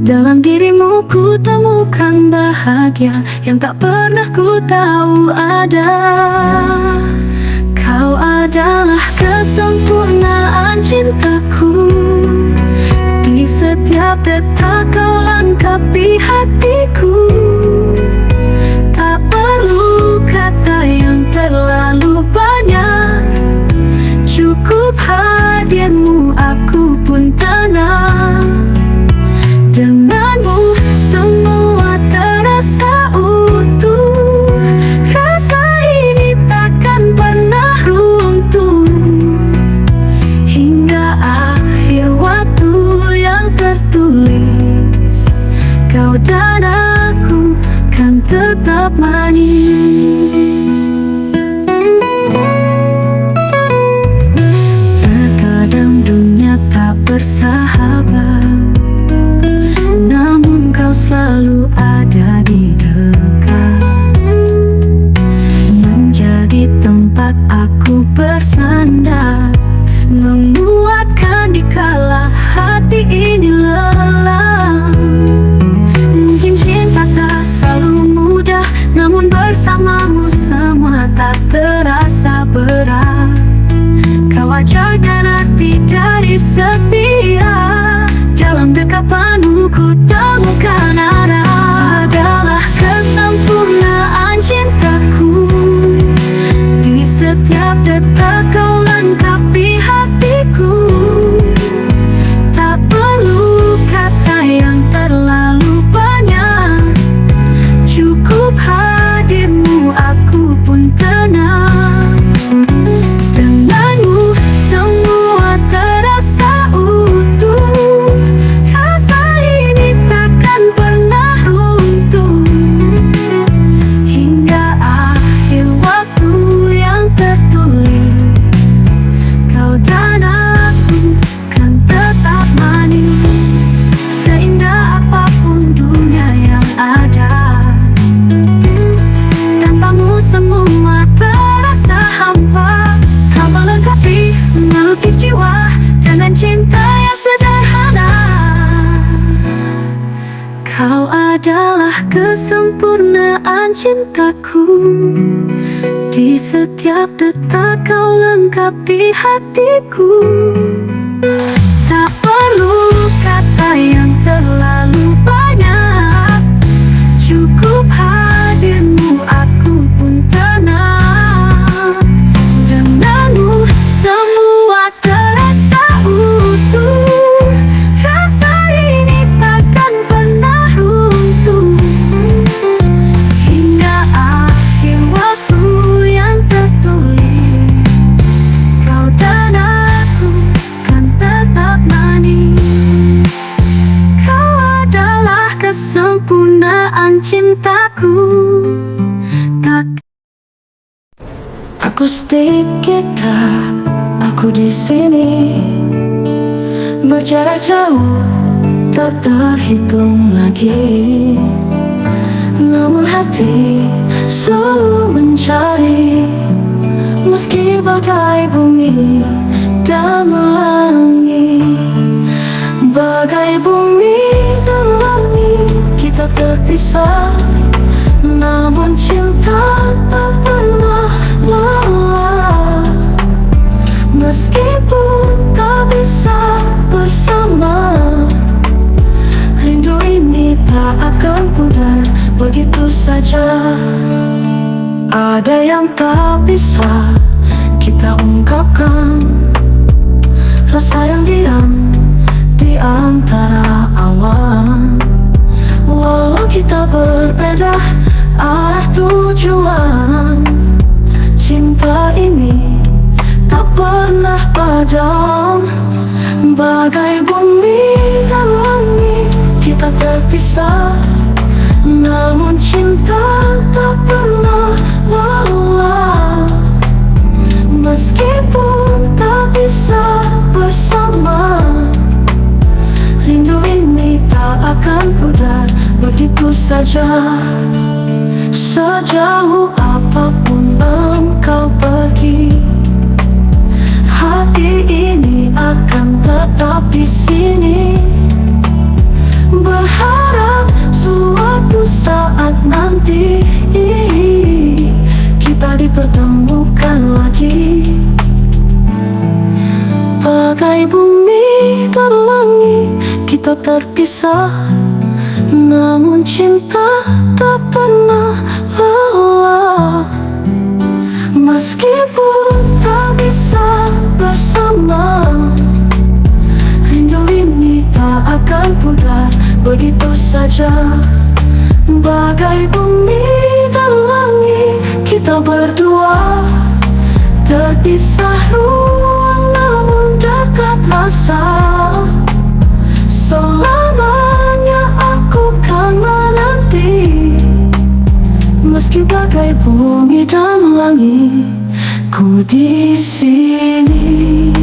Dalam dirimu ku temukan bahagia yang tak pernah ku tahu ada. Kau adalah kesempurnaan cintaku. Di setiap detak kau lengkapi hatiku. Tak perlu kata yang terlalu banyak, cukup hadirmu aku pun tenang. Denganmu semua terasa utuh. Rasa ini takkan pernah runtuh hingga akhir waktu yang tertulis. Kau dan aku kan tetap manis. Terkadang dunia tak bersahabat, namun kau selalu ada di dekat, menjadi tempat aku bersandar, menguatkan di kala Dekapanmu ku temukan arah, adalah kesempurnaan cintaku. Di setiap detak kau lengkapi hatiku. Tak perlu kata yang terlalu banyak, cukup hadirmu aku pun tenang. Denganmu semua terasa utuh, rasa ini takkan pernah runtuh. Hingga akhir waktu yang tertulis, kau dan aku kan tetap manis. Seindah apapun dunia yang ada, tanpamu semua terasa hampa. Kau melengkapi, melukis jiwa dengan cinta yang sederhana. Kau adalah kesempurnaan cintaku. Di setiap detak kau lengkapi hatiku. Tak perlu kata yang terlalu banyak, cukup hadirmu aku pun tenang. Denganmu semua terasa utuh, rasa ini takkan pernah runtuh. Hingga akhir waktu yang tertulis, kau dan aku kan tetap manis. Kau adalah kesempurnaan cintaku. Tak akustik gitar, aku di sini berjarak jauh, tak terhitung lagi. Namun hati selalu mencari, meski bagai bumi dan langit. Bagai bumi dan langit kita terpisah, namun cinta tak pernah lelah. Meskipun tak bisa bersama, rindu ini tak akan pudar begitu saja. Ada yang tak bisa kita ungkapkan, rasa yang diam di antara awan. Walau kita berbeda arah tujuan, cinta ini tak pernah padam. Bagai bumi dan langit kita terpisah, namun cinta tak pernah lelah. Meskipun tak bisa bersama, rindu ini tak akan pudar begitu saja. Sejauh apapun engkau pergi, hati ini akan tetap di sini. Berharap suatu saat nanti kita dipertemukan lagi. Bagai bumi dan langit kita terpisah, namun cinta tak pernah lelah. Meskipun tak bisa bersama, rindu ini tak akan pudar begitu saja. Bagai bumi dan langit kita berdua, terpisah ruang namun dekat rasa. Selamanya aku kan menanti, meski bagai bumi dan langit ku di sini.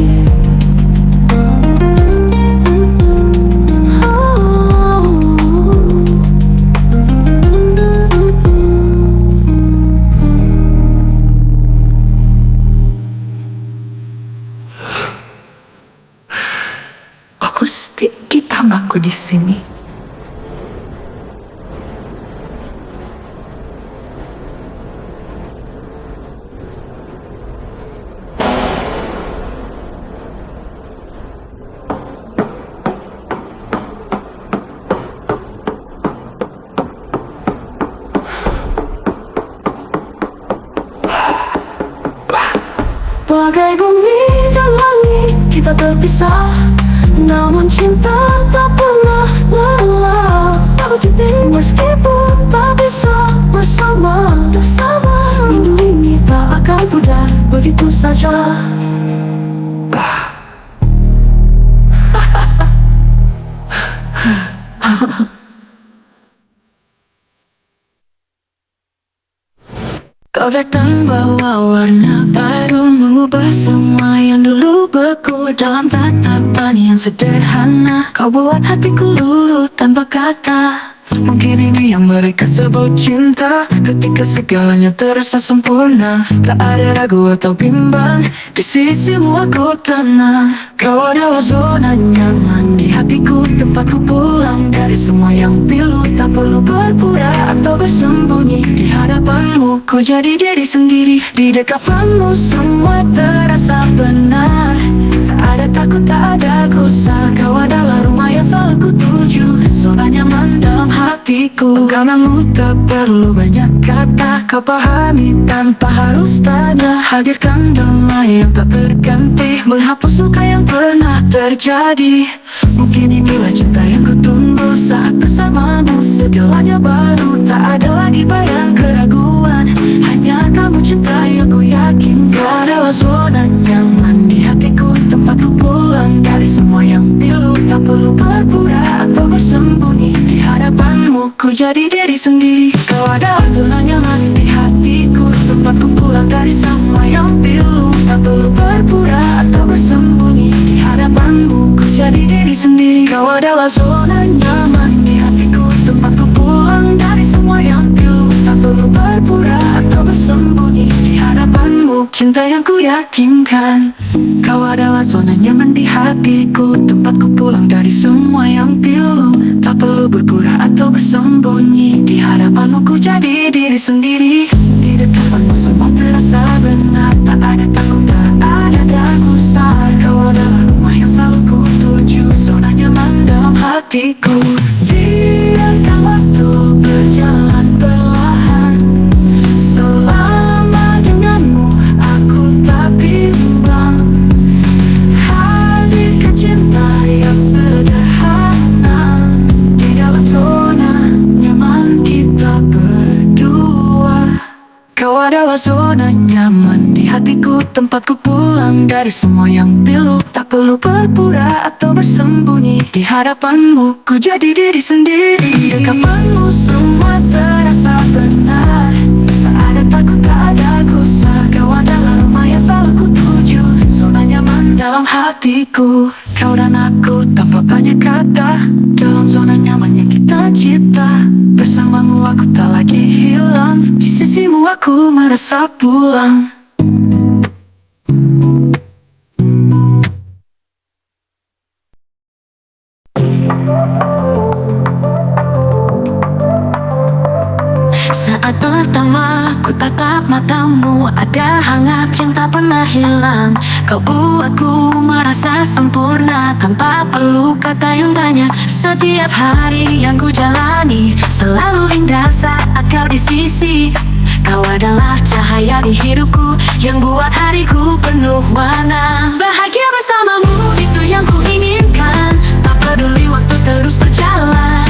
Akustik gitar aku di sini. berpisah, namun cinta tak pernah lelah. Aku cintai meskipun tak bisa bersama. Rindu ini tak akan pudar begitu saja. Kau datang bawa warna baru, mengubah semua yang dulu beku. Dalam tatapan yang sederhana, kau buat hatiku luluh tanpa kata. Mungkin ini yang mereka sebut cinta, ketika segalanya terasa sempurna. Tak ada ragu atau bimbang, di sisimu aku tenang. Kau adalah zona nyaman di hatiku, tempatku pulang dari semua yang pilu. Tak perlu berpura atau bersembunyi di hadapanmu. Ku jadi diri sendiri, di dekatmu semua terasa benar. Tak ada takut, tak ada gusar. Kau adalah rumah yang selalu ku tuju, zona nyaman dalam hatiku. Karenamu tak perlu banyak kata, kau pahami tanpa harus tanya. Hadirkan damai yang tak terganti, menghapus luka yang pernah terjadi. Mungkin inilah cinta yang ku tunggu, saat bersamamu segalanya baru. Tak ada lagi bayang keraguan, hanya kamu cinta yang ku yakin. Kau adalah zona nyaman di hatiku, tempatku pulang dari semua yang pilu. Tak perlu berpura atau bersembunyi di hadapanmu. Ku jadi diri sendiri. Kau adalah zona nyaman di hatiku, tempatku pulang dari semua yang pilu. Tak perlu berpura atau bersembunyi di hadapanmu. Ku jadi diri sendiri. Kau adalah zona nyaman di hatiku, tempatku pulang dari semua yang pilu. Tak perlu berpura atau bersembunyi di hadapanmu. Cinta yang ku yakinkan. Kau adalah zona nyaman di hatiku, tempatku pulang dari semua yang pilu. Tak perlu berpura atau bersembunyi di hadapanmu. Ku jadi diri sendiri, di dekatmu semua terasa benar. Tak ada takut, tak ada ragu sar. Kau adalah rumah yang selalu ku tuju, zona nyaman dalam hatiku. Biarkan waktu berjalan perlahan, selama denganmu aku tak bimbang. Hadirkan cinta yang sederhana di dalam zona nyaman kita berdua. Kau adalah zona nyaman di hatiku, tempatku pulang dari semua yang pilu. Tak perlu berpura atau bersembunyi di hadapanmu. Ku jadi diri sendiri, di dekatmu semua terasa benar. Tak ada takut, tak ada gusar. Kau adalah rumah yang selalu ku tuju, zona nyaman dalam hatiku. Kau dan aku tanpa banyak kata, dalam zona nyaman yang kita cipta. Bersamamu aku tak lagi hilang, di sisimu aku merasa pulang. Saat pertama ku tatap matamu, ada hangat yang tak pernah hilang. Kau buatku merasa sempurna tanpa perlu kata yang banyak. Setiap hari yang ku jalani selalu indah saat kau di sisi. Kau adalah cahaya di hidupku, yang buat hariku penuh warna. Bahagia bersamamu itu yang ku inginkan, tak peduli waktu terus berjalan.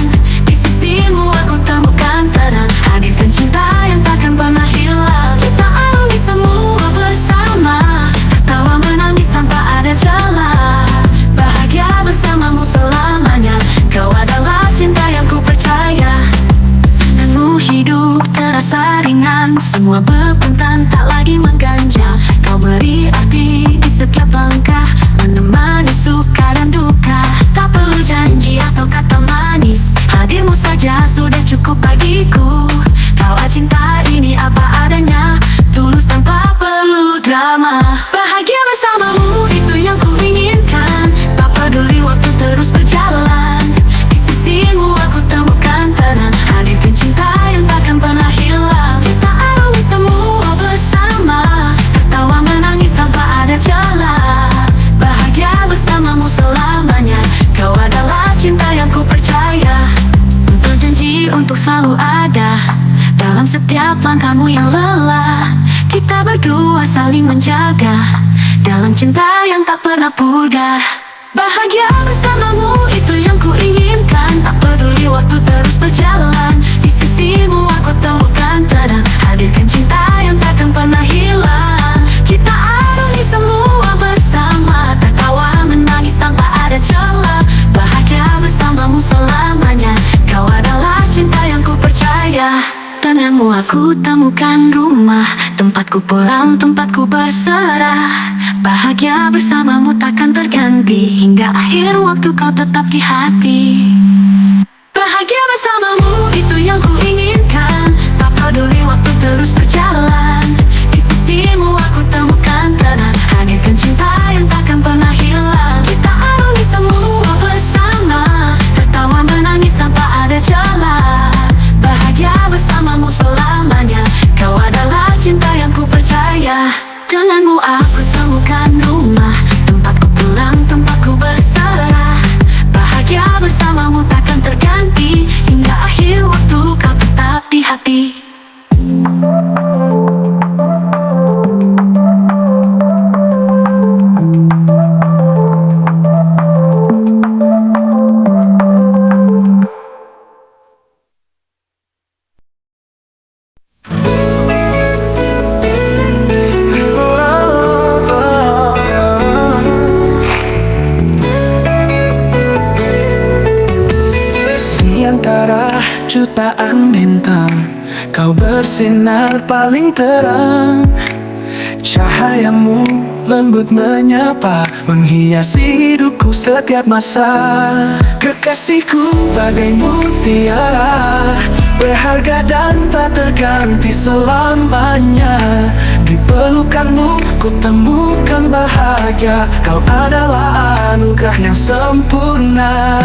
Di sisimu aku temukan tenang, hadirkan cinta yang takkan pernah hilang. Kita alami semua bersama, tertawa menangis tanpa ada celah. Bahagia bersamamu selamanya, kau adalah cinta yang ku percaya. Denganmu hidup terasa ringan, semua beban tak lagi mengganjal. Kau beri arti di setiap langkah, menemani suka dan duka. Tak perlu janji atau kata manis, hadirmu saja sudah cukup bagiku. Kau cinta ini apa adanya, tulus tanpa perlu drama. Bahagia bersamamu itu yang ku inginkan, tak peduli waktu terus berjalan. Di sisimu aku temukan tenang, hadirkan cinta yang takkan pernah hilang. Kita alami semua bersama, tertawa menangis tanpa ada celah. Bahagia bersamamu selamanya, kau adalah cinta yang ku percaya. Berjanji untuk selalu ada dalam setiap langkahmu yang lelah. Kita berdua saling menjaga, dalam cinta yang tak pernah pudar. Bahagia bersamamu itu yang ku inginkan, tak peduli waktu terus berjalan. Di sisimu aku temukan tenang, hadirkan cinta yang takkan pernah hilang. Kita arungi semua bersama, tertawa menangis tanpa ada celah. Bahagia bersamamu selamanya, kau adalah cinta yang ku percaya. Denganmu aku temukan rumah, tempatku pulang, tempatku berserah. Bahagia bersamamu takkan terganti, hingga akhir waktu kau tetap di hati. Bahagia bersamamu itu yang ku inginkan, tak peduli waktu terus berjalan. Di sisimu aku temukan tenang, hadirkan cinta yang takkan pernah hilang. Kita arungi semua bersama, tertawa menangis tanpa ada celah. Bahagia bersamamu selamanya, kau adalah cinta yang ku percaya. Denganmu aku temukan rumah, tempatku pulang, tempatku berserah. Bahagia bersamamu takkan terganti, hingga akhir waktu kau tetap di hati. Di antara jutaan bintang, kau bersinar paling terang. Cahayamu lembut menyapa, menghiasi hidupku setiap masa. Kekasihku bagai mutiara, berharga dan tak terganti selamanya. Di pelukanmu ku temukan bahagia, kau adalah anugerah yang sempurna.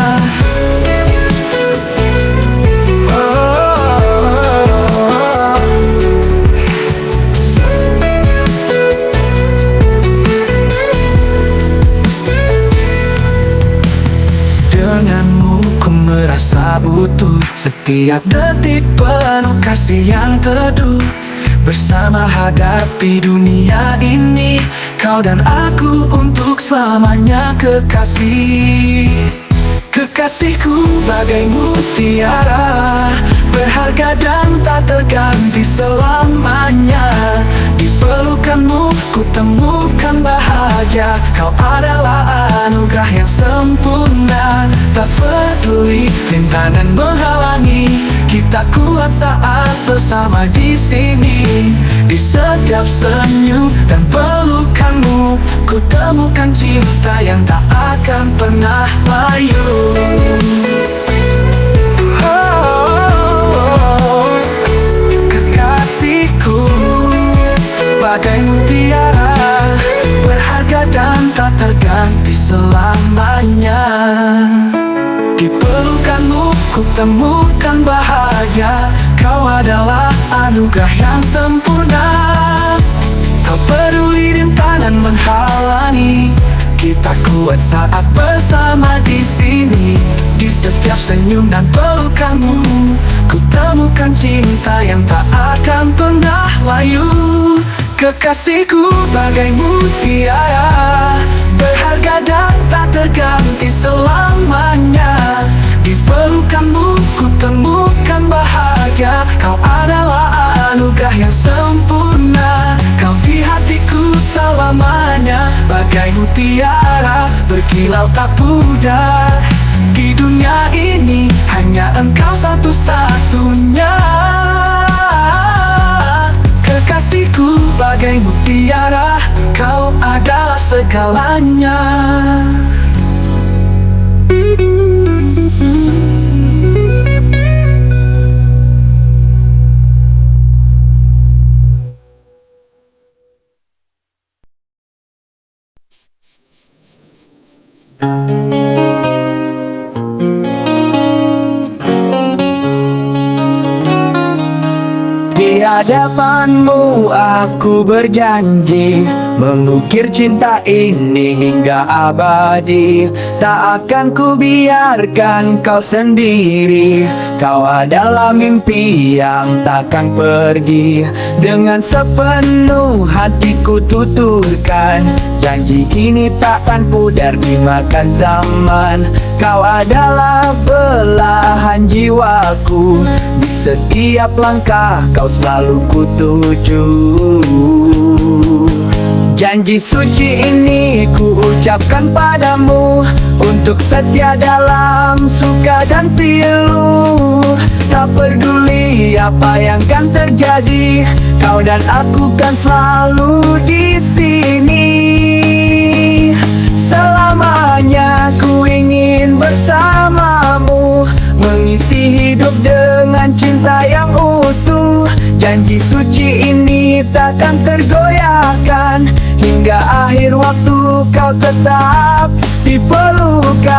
Denganmu ku merasa butuh, setiap detik penuh kasih yang teduh. Bersama hadapi dunia ini, kau dan aku untuk selamanya kekasih. Kekasihku bagai mutiara, berharga dan tak terganti selamanya. Di pelukanmu ku temukan bahagia, kau adalah anugerah yang sempurna. Tak peduli rintangan menghalangi, kita kuat saat bersama di sini. Di setiap senyum dan pelukanmu, ku temukan cinta yang tak akan pernah layu. Kekasihku bagai mutiara, berharga dan tak terganti selamanya. Di pelukanmu ku temukan bahagia, kau adalah anugerah yang sempurna. Tak peduli rintangan menghalangi, kita kuat saat bersama di sini. Di setiap senyum dan pelukanmu, ku temukan cinta yang tak akan pernah layu. Kekasihku bagai mutiara, berharga dan tak terganti selamanya. Di pelukanmu ku temukan bahagia, kau adalah anugerah yang sempurna. Kau di hatiku selamanya, bagai mutiara berkilau tak pudar. Di dunia ini hanya engkau satu-satunya. Kekasihku bagai mutiara, kau adalah segalanya. Di hadapanmu aku berjanji mengukir cinta ini hingga abadi. Tak akan ku biarkan kau sendiri. Kau adalah mimpi yang takkan pergi. Dengan sepenuh hatiku tuturkan janji ini takkan pudar dimakan zaman. Kau adalah belahan jiwaku. Di setiap langkah kau selalu kutuju. Janji suci ini ku ucapkan padamu, untuk setia dalam suka dan pilu. Tak peduli apa yang kan terjadi, kau dan aku kan selalu di sini. Selamanya ku ingin bersamamu, mengisi hidup dengan cinta yang utuh. Janji suci ini takkan tergoyahkan, hingga akhir waktu kau tetap diperlukan.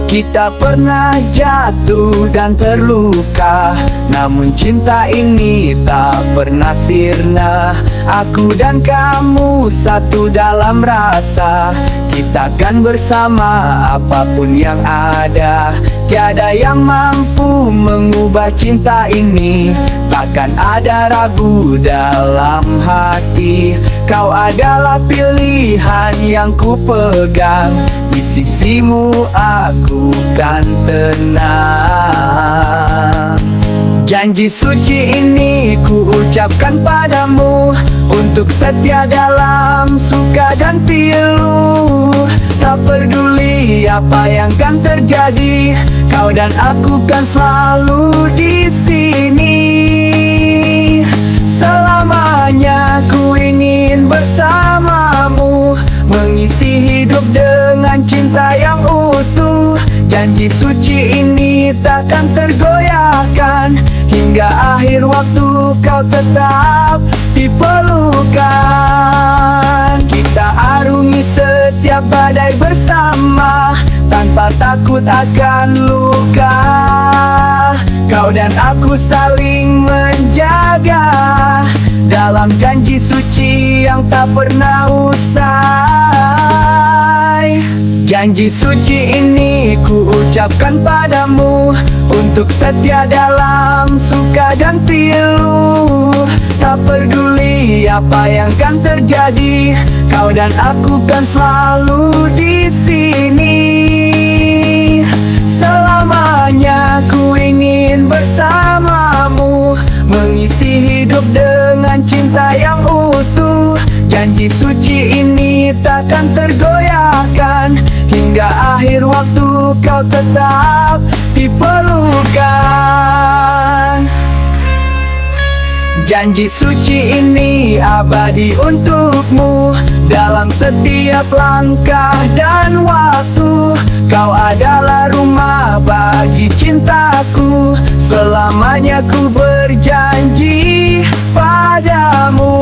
Kita pernah jatuh dan terluka, namun cinta ini tak pernah sirna. Aku dan kamu satu dalam rasa, kita kan bersama apapun yang ada. Tiada yang mampu mengubah cinta ini, takkan ada ragu dalam hati. Kau adalah pilihan yang ku pegang, di sisimu aku kan tenang. Janji suci ini ku ucapkan padamu, untuk setia dalam suka dan pilu. Tak peduli apa yang kan terjadi, kau dan aku kan selalu di sini. Selamanya ku ingin bersamamu, mengisi hidup dengan cinta yang utuh. Janji suci ini takkan tergoyahkan, hingga akhir waktu kau tetap diperlukan. Kita arungi setiap badai bersama, tanpa takut akan luka. Kau dan aku saling menjaga, dalam janji suci yang tak pernah usai. Janji suci ini ku ucapkan padamu, untuk setia dalam suka dan pilu. Tak peduli apa yang kan terjadi, kau dan aku kan selalu di sini. Selamanya ku ingin bersamamu, mengisi hidup dengan cinta yang utuh. Janji suci ini takkan tergoyahkan, hingga akhir waktu kau tetap diperlukan. Janji suci ini abadi untukmu, dalam setiap langkah dan waktu. Kau adalah rumah bagi cintaku, selamanya ku berjanji padamu.